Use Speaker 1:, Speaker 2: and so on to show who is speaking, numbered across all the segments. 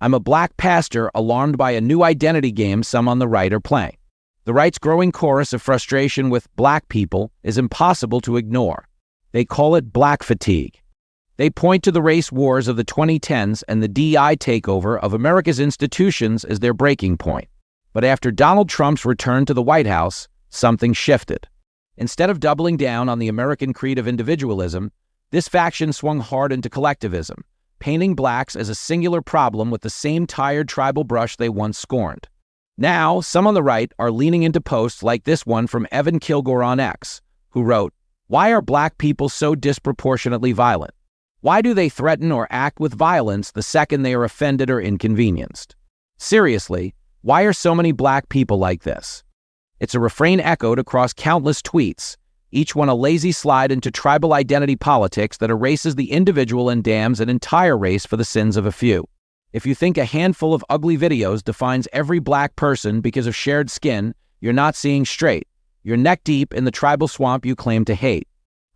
Speaker 1: I'm a black pastor alarmed by a new identity game some on the right are playing. The right's growing chorus of frustration with black people is impossible to ignore. They call it black fatigue. They point to the race wars of the 2010s and the DEI takeover of America's institutions as their breaking point. But after Donald Trump's return to the White House, something shifted. Instead of doubling down on the American creed of individualism, this faction swung hard into collectivism, painting blacks as a singular problem with the same tired tribal brush they once scorned. Now, some on the right are leaning into posts like this one from Evan Kilgore on X, who wrote, "Why are black people so disproportionately violent? Why do they threaten or act with violence the second they are offended or inconvenienced? Seriously, why are so many black people like this?" It's a refrain echoed across countless tweets, each one a lazy slide into tribal identity politics that erases the individual and damns an entire race for the sins of a few. If you think a handful of ugly videos defines every black person because of shared skin, you're not seeing straight. You're neck deep in the tribal swamp you claim to hate.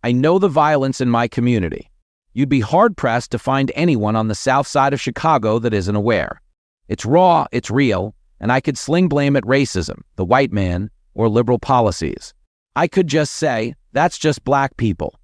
Speaker 1: I know the violence in my community. You'd be hard-pressed to find anyone on the south side of Chicago that isn't aware. It's raw, it's real, and I could sling blame at racism, the white man, or liberal policies. I could just say, that's just black people.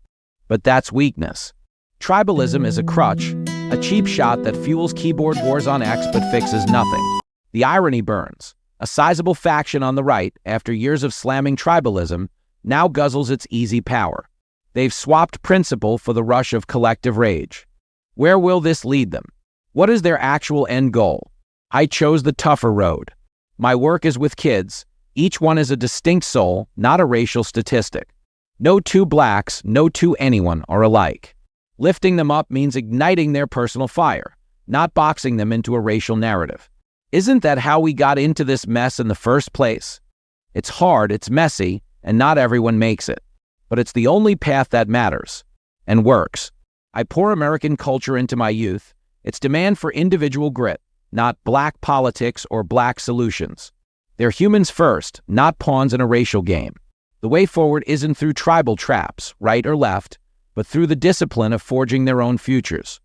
Speaker 1: But that's weakness. Tribalism is a crutch, a cheap shot that fuels keyboard wars on X but fixes nothing. The irony burns. A sizable faction on the right, after years of slamming tribalism, now guzzles its easy power. They've swapped principle for the rush of collective rage. Where will this lead them? What is their actual end goal? I chose the tougher road. My work is with kids. Each one is a distinct soul, not a racial statistic. No two blacks, no two anyone are alike. Lifting them up means igniting their personal fire, not boxing them into a racial narrative. Isn't that how we got into this mess in the first place? It's hard, it's messy, and not everyone makes it. But it's the only path that matters and works. I pour American culture into my youth, its demand for individual grit, not black politics or black solutions. They're humans first, not pawns in a racial game. The way forward isn't through tribal traps, right or left, but through the discipline of forging their own futures.